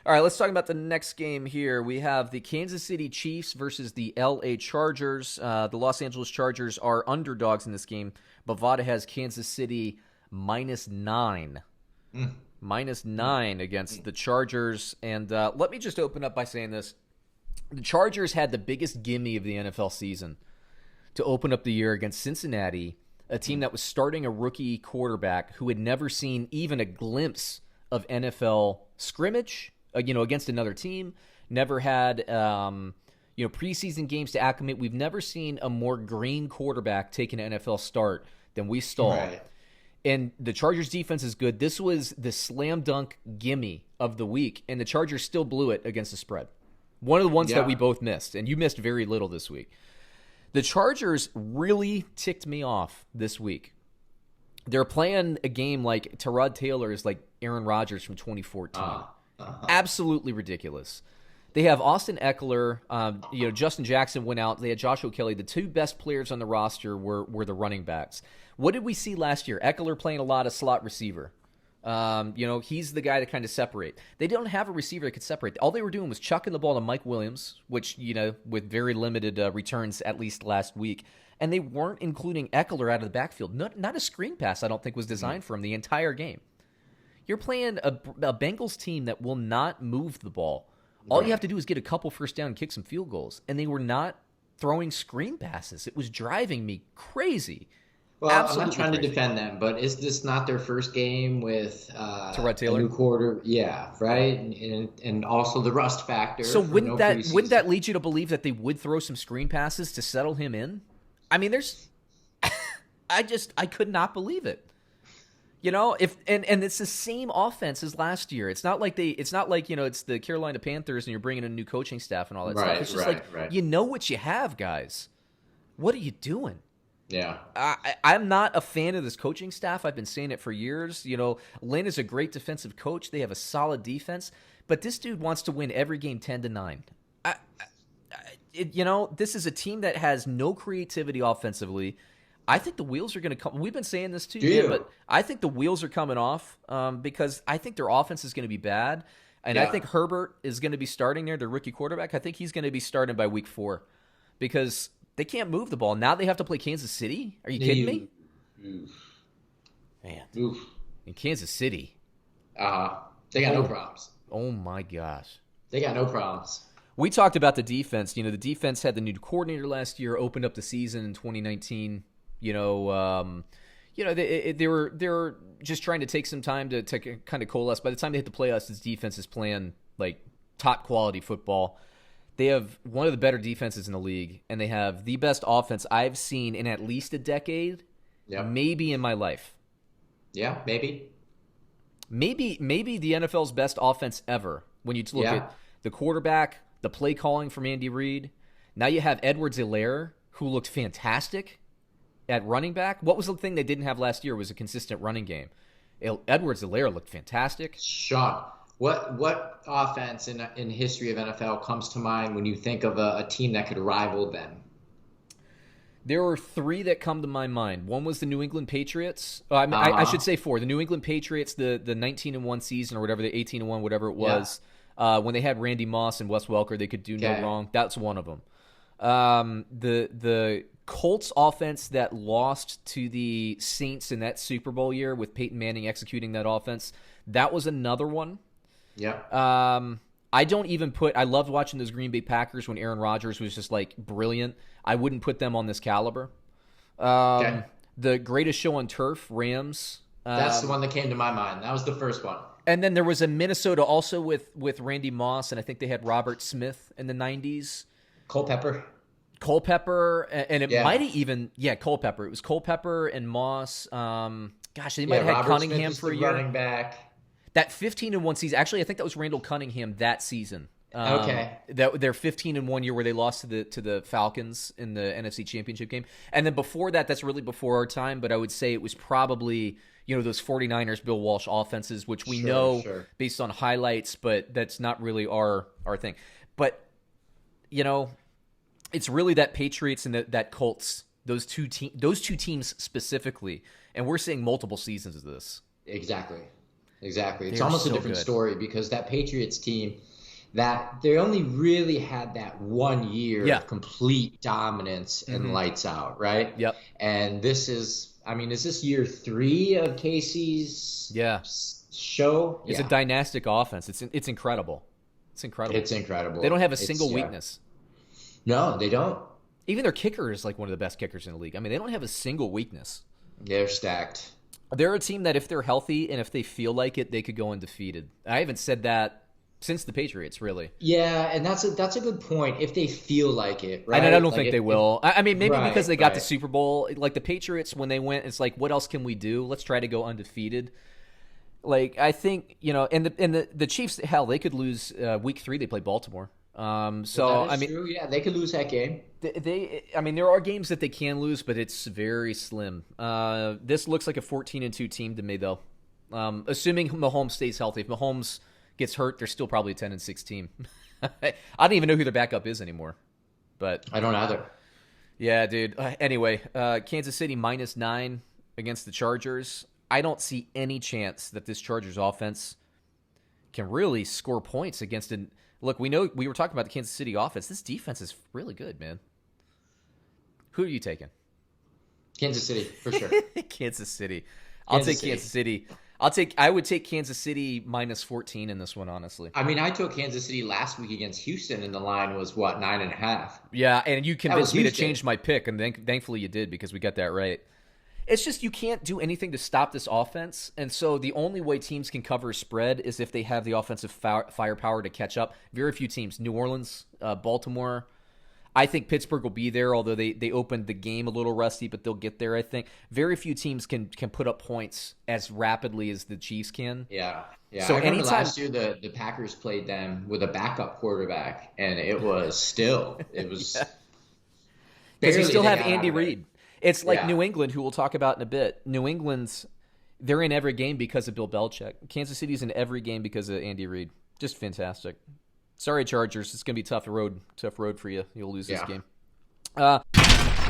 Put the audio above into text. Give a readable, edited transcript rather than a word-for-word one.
All right, let's talk about the next game here. We have the Kansas City Chiefs versus the LA Chargers. The Los Angeles Chargers are underdogs in this game. Bovada has Kansas City -9. -9 against the Chargers. And let me just open up by saying this. The Chargers had the biggest gimme of the NFL season to open up the year against Cincinnati, a team that was starting a rookie quarterback who had never seen even a glimpse of NFL scrimmage, against another team, never had, preseason games to acclimate. We've never seen a more green quarterback take an NFL start than we saw. Right. And the Chargers defense is good. This was the slam dunk gimme of the week, and the Chargers still blew it against the spread. One of the ones that we both missed, and you missed very little this week. The Chargers really ticked me off this week. They're playing a game like Tyrod Taylor is like Aaron Rodgers from 2014. Absolutely ridiculous. They have Austin Ekeler. Justin Jackson went out. They had Joshua Kelley. The two best players on the roster were the running backs. What did we see last year? Ekeler playing a lot of slot receiver. He's the guy to kind of separate. They don't have a receiver that could separate. All they were doing was chucking the ball to Mike Williams, which, with very limited returns, at least last week. And they weren't including Ekeler out of the backfield. Not a screen pass, I don't think, was designed for him the entire game. You're playing a Bengals team that will not move the ball. All you have to do is get a couple first down and kick some field goals. And they were not throwing screen passes. It was driving me crazy. Well, Absolutely I'm not trying crazy. to defend them, but is this not their first game with Tyrod Taylor? a new quarter? Yeah, right? And also the rust factor. So from wouldn't preseason. that lead you to believe that they would throw some screen passes to settle him in? I mean, there's I could not believe it. And it's the same offense as last year. It's not like it's the Carolina Panthers and you're bringing in a new coaching staff and all that stuff. It's just right. you know what you have, guys. What are you doing? Yeah. I'm not a fan of this coaching staff. I've been saying it for years. Lynn is a great defensive coach. They have a solid defense, but this dude wants to win every game 10-9. This is a team that has no creativity offensively. I think the wheels are going to come. We've been saying this too, but I think the wheels are coming off because I think their offense is going to be bad, and I think Herbert is going to be starting there, their rookie quarterback. I think he's going to be starting by week 4 because they can't move the ball. Now they have to play Kansas City? Are you kidding me? Man. In Kansas City. They got no problems. Oh, my gosh. They got no problems. We talked about the defense. The defense had the new coordinator last year, opened up the season in 2019. They were just trying to take some time to kind of coalesce. By the time they hit the playoffs, this defense is playing like top quality football. They have one of the better defenses in the league, and they have the best offense I've seen in at least a decade, maybe in my life. Yeah, maybe. Maybe the NFL's best offense ever. When you look at the quarterback, the play calling from Andy Reid. Now you have Edwards-Helaire, who looked fantastic at running back. What was the thing they didn't have last year was a consistent running game. Edwards-Helaire looked fantastic. Sean, what offense in history of NFL comes to mind when you think of a team that could rival them? There were 3 that come to my mind. One was the New England Patriots. I should say 4. The New England Patriots, the 19-1 season or whatever, the 18-1, whatever it was. When they had Randy Moss and Wes Welker, they could do no wrong. That's one of them. The Colts offense that lost to the Saints in that Super Bowl year with Peyton Manning executing that offense, that was another one. Yeah. I loved watching those Green Bay Packers when Aaron Rodgers was just like brilliant. I wouldn't put them on this caliber. The Greatest Show on Turf, Rams. That's the one that came to my mind. That was the first one. And then there was a Minnesota also with Randy Moss, and I think they had Robert Smith in the 90s. Culpepper, and it might have even Culpepper. It was Culpepper and Moss. They might have had Robert Cunningham Smith for a the year. running back. That 15-1 season. Actually, I think that was Randall Cunningham that season. Okay. Their 15-1 year where they lost to the Falcons in the NFC Championship game. And then before that, that's really before our time, but I would say it was probably, those 49ers Bill Walsh offenses, which we know based on highlights, but that's not really our thing. But, it's really that Patriots and that Colts, those two teams specifically, and we're seeing multiple seasons of this. Exactly. exactly. It's They're almost so a different good. story because that Patriots team, that they only really had that 1 year Yeah. of complete dominance and lights out, right? Yep. And this is, I mean, is this year 3 of Casey's Yeah. show? It's a Yeah, dynastic offense. It's incredible. It's incredible. it's incredible. They don't have a It's single weakness. No, they don't. Even their kicker is like one of the best kickers in the league. I mean, they don't have a single weakness. They're stacked. They're a team that if they're healthy and if they feel like it, they could go undefeated. I haven't said that since the Patriots, really. Yeah, and that's a good point. If they feel like it, right? And I don't Like, think they will. I mean, maybe right, because they got the right. Super Bowl. Like the Patriots, when they went, it's like, what else can we do? Let's try to go undefeated. Like I think and the Chiefs, hell, they could lose week 3. They play Baltimore. So That is I mean, true. Yeah, they could lose that game. I mean, there are games that they can lose, but it's very slim. This looks like a 14-2 team to me, though. Assuming Mahomes stays healthy. If Mahomes gets hurt, they're still probably a 10-6 team. I don't even know who their backup is anymore. But I don't either. yeah, dude. Anyway, Kansas City -9 against the Chargers. I don't see any chance that this Chargers offense can really score points against an. Look, we know we were talking about the Kansas City offense. This defense is really good, man. Who are you taking? Kansas City for sure. Kansas City. I'll take Kansas City. I would take Kansas City -14 in this one, honestly. I mean, I took Kansas City last week against Houston, and the line was what, 9.5. Yeah, and you convinced me to Houston. change my pick, and thankfully you did because we got that right. It's just you can't do anything to stop this offense, and so the only way teams can cover a spread is if they have the offensive firepower to catch up. Very few teams. New Orleans, Baltimore. I think Pittsburgh will be there, although they opened the game a little rusty, but they'll get there, I think. Very few teams can put up points as rapidly as the Chiefs can. Yeah. So I remember anytime- last year the Packers played them with a backup quarterback, and it was Because you barely still they have got Andy out of it. Reid. It's like Yeah. New England, who we'll talk about in a bit. New England's, they're in every game because of Bill Belichick. Kansas City's in every game because of Andy Reid. Just fantastic. Sorry, Chargers. It's going to be a tough road for you. You'll lose this Yeah. game.